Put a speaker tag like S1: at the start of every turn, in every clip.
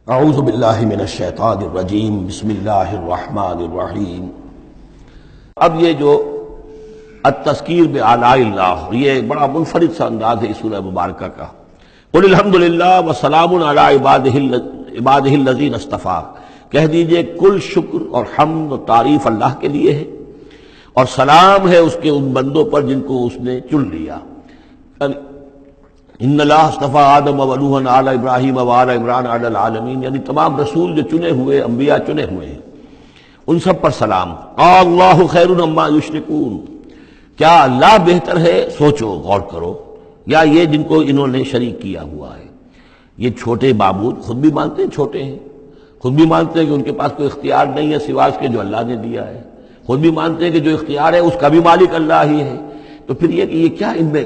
S1: اعوذ باللہ من الشیطان الرجیم بسم اللہ الرحمن الرحیم۔ اب یہ جو التذکیر بآلاء اللہ، یہ بڑا منفرد سا انداز ہے اس سورہ مبارکہ کا۔ قل الحمد للہ وسلام علی عبادہ الذین اصطفیٰ، کہہ دیجئے کل شکر اور حمد و تعریف اللہ کے لیے ہے، اور سلام ہے اس کے ان بندوں پر جن کو اس نے چن لیا۔ ان اللہ اصطفیٰ آدم و نوحا علی ابراہیم و آل عمران علی العالمین، یعنی تمام رسول جو چنے ہوئے، انبیاء چنے ہوئے ہیں، ان سب پر سلام۔ اللہ خیر عما یشرکون، کیا اللہ بہتر ہے، سوچو غور کرو، یا یہ جن کو انہوں نے شریک کیا ہوا ہے۔ یہ چھوٹے معبود خود بھی مانتے ہیں چھوٹے ہیں، خود بھی مانتے ہیں کہ ان کے پاس کوئی اختیار نہیں ہے سوائے اس کے جو اللہ نے دیا ہے، خود بھی مانتے ہیں کہ جو اختیار ہے اس کا بھی مالک اللہ ہی ہے۔ تو پھر یہ کیا ان میں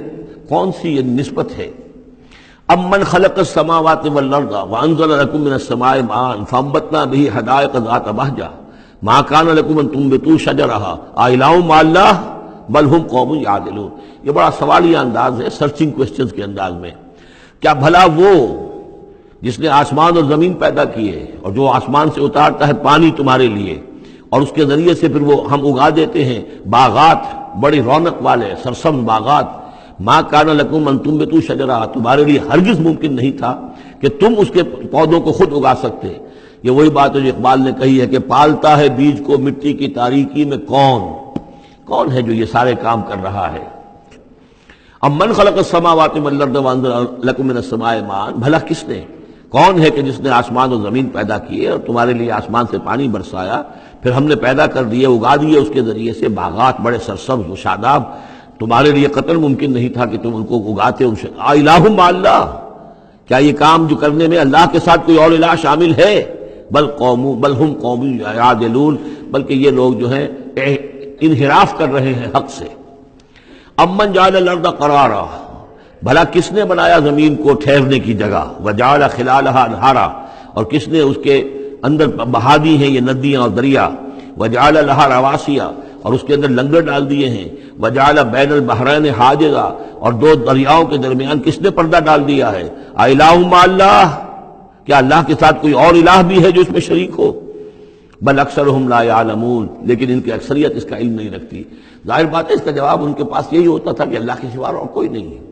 S1: کون سی نسبت ہے؟ امن خلق السماوات والارض وانزل لكم من السماء ماء فانبتنا به حدائق ذات بهجة ما كان لكم ان تنبتوا شجرها أإله مع الله بل هم قوم يعدلون۔ یہ بڑا سوالیہ انداز ہے، سرچنگ کوسچنز کے انداز میں۔ کیا بھلا وہ جس نے آسمان اور زمین پیدا کیے اور جو آسمان سے اتارتا ہے پانی تمہارے لیے، اور اس کے ذریعے سے پھر وہ ہم اگا دیتے ہیں باغات، بڑی رونق والے سرسبز باغات، ما کان لکم ان تنبتوا شجرا، تمہارے لیے ہرگز ممکن نہیں تھا کہ تم اس کے پودوں کو خود اگا سکتے۔ یہ وہی بات ہے جو اقبال نے کہی ہے کہ پالتا ہے بیج کو مٹی کی تاریکی میں کون ہے جو یہ سارے کام کر رہا ہے؟ امن خلق السماوات والارض وانزل لکم من السماء ماء، بھلا کس نے، کون ہے کہ جس نے آسمان اور زمین پیدا کیے اور تمہارے لیے آسمان سے پانی برسایا، پھر ہم نے پیدا کر دیے، اگا دیے اس کے ذریعے سے باغات بڑے سرسبز و شاداب، تمہارے لیے قطر ممکن نہیں تھا کہ تم ان کو اگاتے۔ الہ مع اللہ، کیا یہ کام جو کرنے میں اللہ کے ساتھ کوئی اور الہ شامل ہے؟ بل ہم قوم یعدلون، بلکہ یہ لوگ جو ہیں انحراف کر رہے ہیں حق سے۔ امن جعل الارض قرارا، بھلا کس نے بنایا زمین کو ٹھہرنے کی جگہ، وجعل خلالها انہارا، اور کس نے اس کے اندر بہا دی ہیں یہ ندیاں اور دریا، وجعل لها رواسیا، اور اس کے اندر لنگر ڈال دیے ہیں، وجعل بین البحرین حاجزا، اور دو دریاؤں کے درمیان کس نے پردہ ڈال دیا ہے؟ الہ مع اللہ، کیا اللہ کے ساتھ کوئی اور الہ بھی ہے جو اس میں شریک ہو؟ بل اکثرہم لا یعلمون، لیکن ان کی اکثریت اس کا علم نہیں رکھتی۔ ظاہر بات ہے اس کا جواب ان کے پاس یہی ہوتا تھا کہ اللہ کے سوا اور کوئی نہیں ہے۔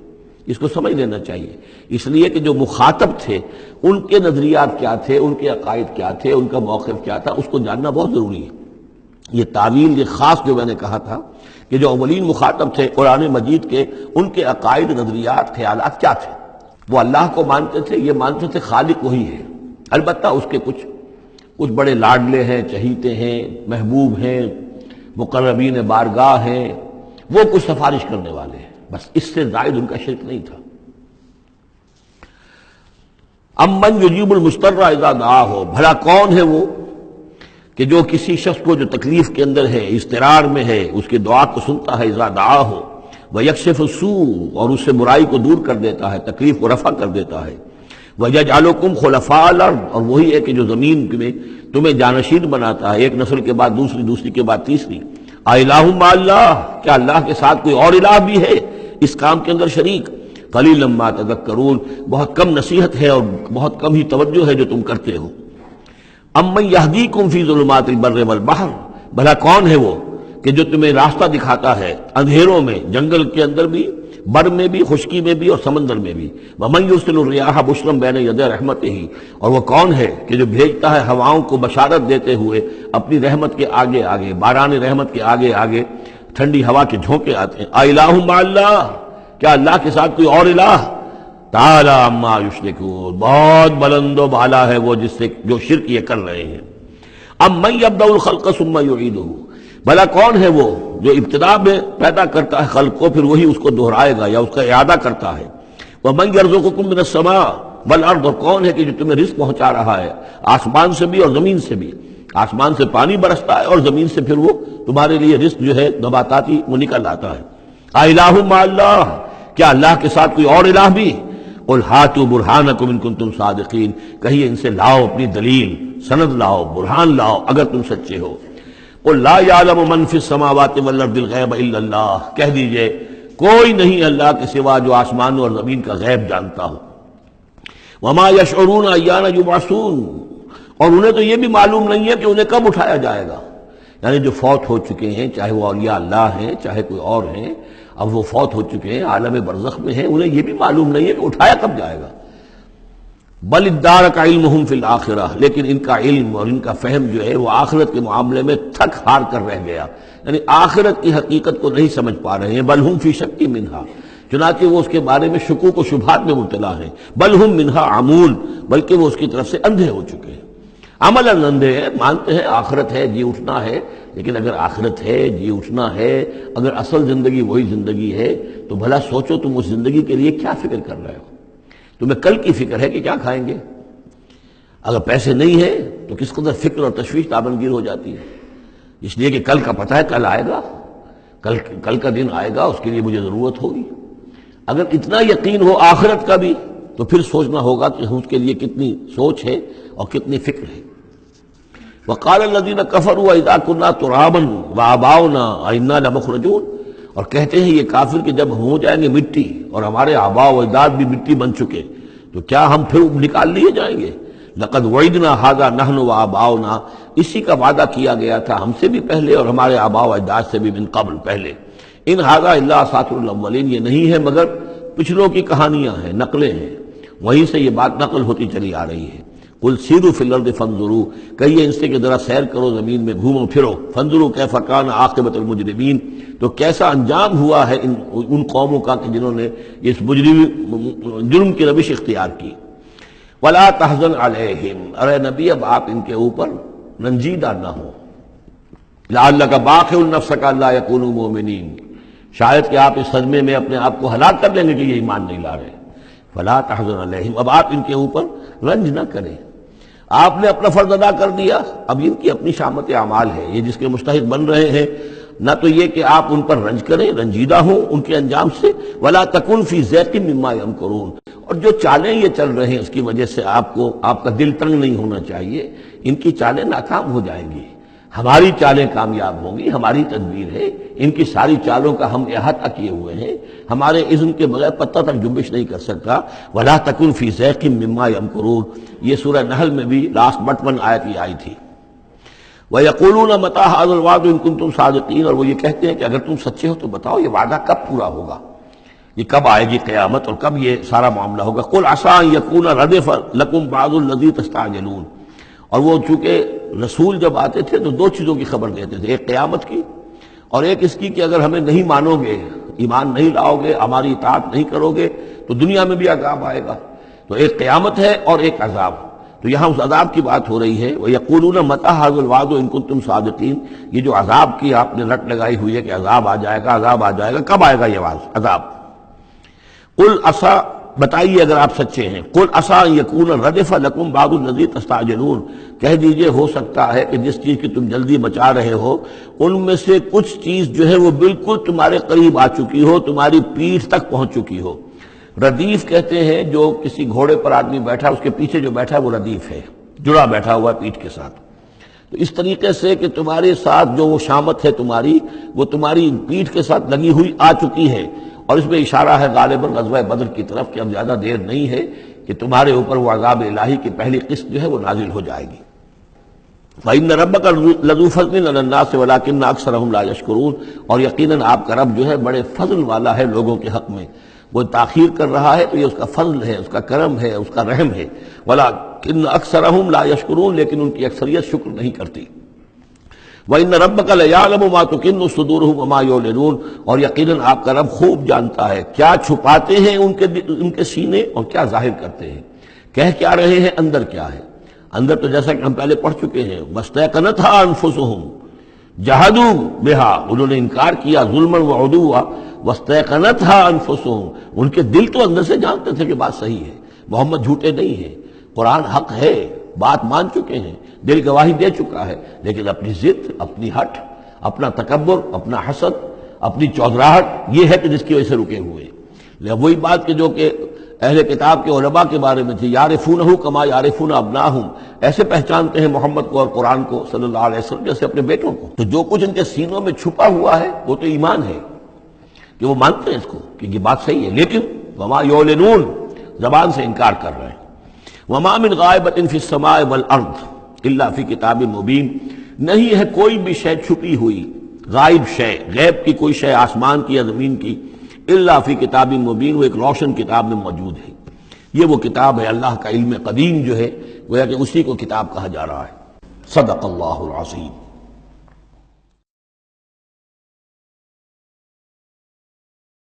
S1: اس کو سمجھ لینا چاہیے، اس لیے کہ جو مخاطب تھے ان کے نظریات کیا تھے، ان کے عقائد کیا تھے، ان کا موقف کیا تھا، اس کو جاننا بہت ضروری ہے۔ یہ تعویل، یہ خاص جو میں نے کہا تھا کہ جو اولین مخاطب تھے قرآن مجید کے، ان کے عقائد، نظریات، خیالات کیا تھے؟ وہ اللہ کو مانتے تھے، یہ مانتے تھے خالق وہی ہے، البتہ اس کے کچھ بڑے لاڈلے ہیں، چہیتے ہیں، محبوب ہیں، مقربین بارگاہ ہیں، وہ کچھ سفارش کرنے والے ہیں، بس اس سے زائد ان کا شرک نہیں تھا۔ امن یجیب المضطر اذا دعاہ، بھلا کون ہے وہ کہ جو کسی شخص کو جو تکلیف کے اندر ہے، اضطرار میں ہے، اس کی دعا کو سنتا ہے، اذا دعاہ ویکشف السوء، اور اس سے برائی کو دور کر دیتا ہے، تکلیف کو رفع کر دیتا ہے، ویجعلکم خلفاء الارض، اور وہی ہے کہ جو زمین میں تمہیں جانشین بناتا ہے، ایک نسل کے بعد دوسری، دوسری کے بعد تیسری۔ الہ مع اللہ، کیا اللہ کے ساتھ کوئی اور الہ بھی ہے اس کام کے اندر شریک؟ قلیلا ما تذکرون، بہت کم نصیحت ہے اور بہت کم ہی توجہ ہے جو تم کرتے ہو۔ امن یہدیکم فی ظلمات البر والبحر، بھلا کون ہے وہ کہ جو تمہیں راستہ دکھاتا ہے اندھیروں میں، جنگل کے اندر بھی، بر میں بھی، خشکی میں بھی اور سمندر میں بھی۔ ومن یرسل الرياح بشرا بین یدی رحمتہ، اور وہ کون ہے کہ جو بھیجتا ہے ہواؤں کو بشارت دیتے ہوئے اپنی رحمت کے آگے آگے، باران رحمت کے آگے آگے ٹھنڈی ہوا کے جھونکے آتے ہیں۔ الہ مع اللہ، کیا اللہ کے ساتھ کوئی اور الہ؟ تعالی عما یشرکون، بہت بلند و بالا ہے وہ جس سے جو شرک یہ کر رہے ہیں۔ امن یبدأ الخلق ثم یعیدہ، بھلا کون ہے وہ جو ابتدا میں پیدا کرتا ہے خلق کو، پھر وہی اس کو دہرائے گا یا اس کا اعادہ کرتا ہے۔ ومن یرزقکم من السماء والارض، اور کون ہے کہ جو تمہیں رزق پہنچا رہا ہے آسمان سے بھی اور زمین سے بھی، آسمان سے پانی برستا ہے اور زمین سے پھر وہ تمہارے لیے رزق جو ہے نباتاتی وہ نکل آتا ہے۔ الہ مع اللہ، کیا اللہ کے ساتھ کوئی اور الہ بھی؟ قل ہاتوا برہانکم ان کنتم صادقین، کہیے ان سے لاؤ اپنی دلیل، سند لاؤ، برہان لاؤ اگر تم سچے ہو۔ قل لا یعلم من فی السماوات والارض الغیب الا اللہ، کہہ دیجئے کوئی نہیں اللہ کے سوا جو آسمانوں اور زمین کا غیب جانتا ہو۔ وما یشعرون ایان یبعثون، اور انہیں تو یہ بھی معلوم نہیں ہے کہ انہیں کب اٹھایا جائے گا. یعنی جو فوت ہو چکے ہیں، چاہے وہ اولیاء اللہ ہیں چاہے کوئی اور ہیں، اب وہ فوت ہو چکے ہیں، عالم برزخ میں ہیں، انہیں یہ بھی معلوم نہیں ہے کہ اٹھایا کب جائے گا. بل ادارک علمہم فی الآخرہ، لیکن ان کا علم اور ان کا فہم جو ہے وہ آخرت کے معاملے میں تھک ہار کر رہ گیا، یعنی آخرت کی حقیقت کو نہیں سمجھ پا رہے ہیں. بل ہم فی شک منہا، چنانچہ وہ اس کے بارے میں شکوک و شبہات میں مبتلا ہیں. بل ہم منہا عمون، بلکہ وہ اس کی طرف سے اندھے ہو چکے ہیں. عملاً اندھے ہیں، مانتے ہیں آخرت ہے، جی اٹھنا ہے، لیکن اگر آخرت ہے، جی اٹھنا ہے، اگر اصل زندگی وہی زندگی ہے تو بھلا سوچو تم اس زندگی کے لیے کیا فکر کر رہے ہو. تمہیں کل کی فکر ہے کہ کیا کھائیں گے. اگر پیسے نہیں ہیں تو کس قدر فکر اور تشویش تابنگیر ہو جاتی ہے، اس لیے کہ کل کا پتہ ہے کل آئے گا، کل کا دن آئے گا، اس کے لیے مجھے ضرورت ہوگی. اگر اتنا یقین ہو آخرت کا بھی تو پھر سوچنا ہوگا کہ اس کے لیے کتنی سوچ ہے اور کتنی فکر ہے. وقال الذين كفروا اذا كنا ترابا وآباؤنا أئنا لمخرجون، اور کہتے ہیں یہ کافر کہ جب ہو جائیں گے مٹی اور ہمارے آباء و اجداد بھی مٹی بن چکے تو کیا ہم پھر نکال لیے جائیں گے. لقد وعدنا هذا نحن وآباؤنا، اسی کا وعدہ کیا گیا تھا ہم سے بھی پہلے اور ہمارے آباء و اجداد سے بھی من قبل پہلے. ان هذا الا اساطیر الاولین، یہ نہیں ہے مگر پچھلوں کی کہانیاں ہیں، نقلیں ہیں، وہیں سے یہ بات نقل ہوتی چلی آ رہی ہے. قل سیروا فی الارض فانظروا، کہیے ان سے کہ ذرا سیر کرو زمین میں، گھومو پھرو. فانظروا کیف کان عاقبۃ المجرمین، تو کیسا انجام ہوا ہے ان قوموں کا کہ جنہوں نے اس جرم کی روش اختیار کی. ولا تحزن علیہم، ارے نبی اب آپ ان کے اوپر رنجیدہ نہ ہو. لعلک باخع نفسک الا یکونوا مؤمنین، شاید کہ آپ اس صدمے میں اپنے آپ کو ہلاک کر لیں گے کہ یہ ایمان نہیں لا رہے. فلا تحزن علیہم، اب آپ ان کے اوپر رنج نہ کریں. آپ نے اپنا فرض ادا کر دیا، اب ان کی اپنی شامت اعمال ہے، یہ جس کے مستحق بن رہے ہیں. نہ تو یہ کہ آپ ان پر رنج کریں، رنجیدہ ہوں ان کے انجام سے. ولا تکن فی ضیق مما یمکرون، اور جو چالیں یہ چل رہے ہیں اس کی وجہ سے آپ کا دل تنگ نہیں ہونا چاہیے. ان کی چالیں ناکام ہو جائیں گی، ہماری چالیں کامیاب ہوں گی، ہماری تدبیر ہے. ان کی ساری چالوں کا ہم احاطہ کیے ہوئے ہیں، ہمارے اذن کے بغیر پتہ تک جنبش نہیں کر سکتا. ولا تکن فی ضیق مما یمکرون، یہ سورہ نحل میں بھی لاسٹ بٹ 1 آیت یہ آئی تھی. وَيَقُولُونَ مَتَىٰ هَٰذَا الْوَعْدُ إِن كُنتُمْ صَادِقِينَ، اور وہ یہ کہتے ہیں کہ اگر تم سچے ہو تو بتاؤ یہ وعدہ کب پورا ہوگا، یہ کب آئے گی قیامت اور کب یہ سارا معاملہ ہوگا. قُلْ عَسَىٰ أَن يَكُونَ رَدِفَ لَكُمْ بَعْضُ الَّذِي تَسْتَعْجِلُونَ، اور وہ چونکہ رسول جب آتے تھے تو 2 چیزوں کی خبر دیتے تھے، ایک قیامت کی اور ایک اس کی کہ اگر ہمیں نہیں مانو گے، ایمان نہیں لاؤ گے، ہماری اطاعت نہیں کرو گے تو دنیا میں بھی عذاب آئے گا. تو ایک قیامت ہے اور ایک عذاب. تو یہاں اس عذاب کی بات ہو رہی ہے. وَيَقُولُونَ مَتَىٰ هَٰذَا الْوَعْدُ إِن كُنتُمْ صَادِقِينَ، یہ جو عذاب کی آپ نے رٹ لگائی ہوئی ہے کہ عذاب آ جائے گا، عذاب آ جائے گا، کب آئے گا یہ عذاب. قُلْ عَسَىٰ، بتائیے اگر آپ سچے ہیں. قُلْ عَسَىٰ أَن يَكُونَ رَدِفَ لَكُمْ بَعْضُ الَّذِي تَسْتَعْجِلُونَ، کہہ دیجئے ہو سکتا ہے کہ جس چیز کی تم جلدی مچا رہے ہو ان میں سے کچھ چیز جو ہے وہ بالکل تمہارے قریب آ چکی ہو، تمہاری پیٹھ تک پہنچ چکی ہو. ردیف کہتے ہیں جو کسی گھوڑے پر آدمی بیٹھا اس کے پیچھے جو بیٹھا ہے وہ ردیف ہے، جڑا بیٹھا ہوا ہے پیٹھ کے ساتھ. تو اس طریقے سے کہ تمہارے ساتھ جو وہ شامت ہے تمہاری، وہ تمہاری پیٹھ کے ساتھ لگی ہوئی آ چکی ہے. اور اس میں اشارہ ہے غالباً غزوہ بدر کی طرف کہ اب زیادہ دیر نہیں ہے کہ تمہارے اوپر وہ عذاب الہی کی پہلی قسط جو ہے وہ نازل ہو جائے گی. وَإِنَّ رَبَّكَ لَذُو فَضْلٍ عَلَى النَّاسِ وَلَٰكِنَّ أَكْثَرَهُمْ لَا يَشْكُرُونَ، اور یقیناً آپ کا رب جو ہے بڑے فضل والا ہے لوگوں کے حق میں. وہ تاخیر کر رہا ہے تو یہ اس کا فضل ہے، اس کا کرم ہے، اس کا رحم ہے. وَلَٰكِنَّ أَكْثَرَهُمْ لَا يَشْكُرُونَ، لیکن ان کی اکثریت شکر نہیں کرتی. وَإِنَّ رَبَّكَ لَيَعْلَمُ مَا تُكِنُّ صُدُورُهُمْ وَمَا يُعْلِنُونَ، اور یقیناً آپ کا رب خوب جانتا ہے کیا چھپاتے ہیں ان کے سینے اور کیا ظاہر کرتے ہیں، کہہ کیا رہے ہیں، اندر کیا ہے. اندر تو جیسا کہ ہم پہلے پڑھ چکے ہیں، وَاسْتَيْقَنَتْهَا أَنفُسُهُمْ جَحَدُوا بِهَا، انہوں نے انکار کیا ظلمًا وعدوا. وَاسْتَيْقَنَتْهَا أَنفُسُهُمْ، ان کے دل تو اندر سے جانتے تھے کہ بات صحیح ہے، محمد جھوٹے نہیں ہیں، قرآن حق ہے، بات مان چکے ہیں، دل گواہی دے چکا ہے، لیکن اپنی ضد، اپنی ہٹ، اپنا تکبر، اپنا حسد، اپنی چودراہٹ، یہ ہے کہ جس کی وجہ سے رکے ہوئے. وہی بات کہ جو کہ اہل کتاب کے علماء کے بارے میں تھی، یعرفونہ کما یعرفون ابناہم، ایسے پہچانتے ہیں محمد کو اور قرآن کو صلی اللہ علیہ وسلم جیسے اپنے بیٹوں کو. تو جو کچھ ان کے سینوں میں چھپا ہوا ہے وہ تو ایمان ہے کہ وہ مانتے ہیں اس کو کہ یہ بات صحیح ہے، لیکن وما یعلنون، زبان سے انکار کر رہے ہیں. وما من غائبۃ فی السماء والارض الا فی کتاب مبین، نہیں ہے کوئی بھی شے چھپی ہوئی، غائب شے، غیب کی کوئی شے آسمان کی یا زمین کی، الا فی کتاب مبین، وہ ایک روشن کتاب میں موجود ہے۔ یہ وہ کتاب ہے اللہ کا علم قدیم جو ہے، گویا کہ اسی کو کتاب کہا جا رہا ہے۔ صدق اللہ العظیم۔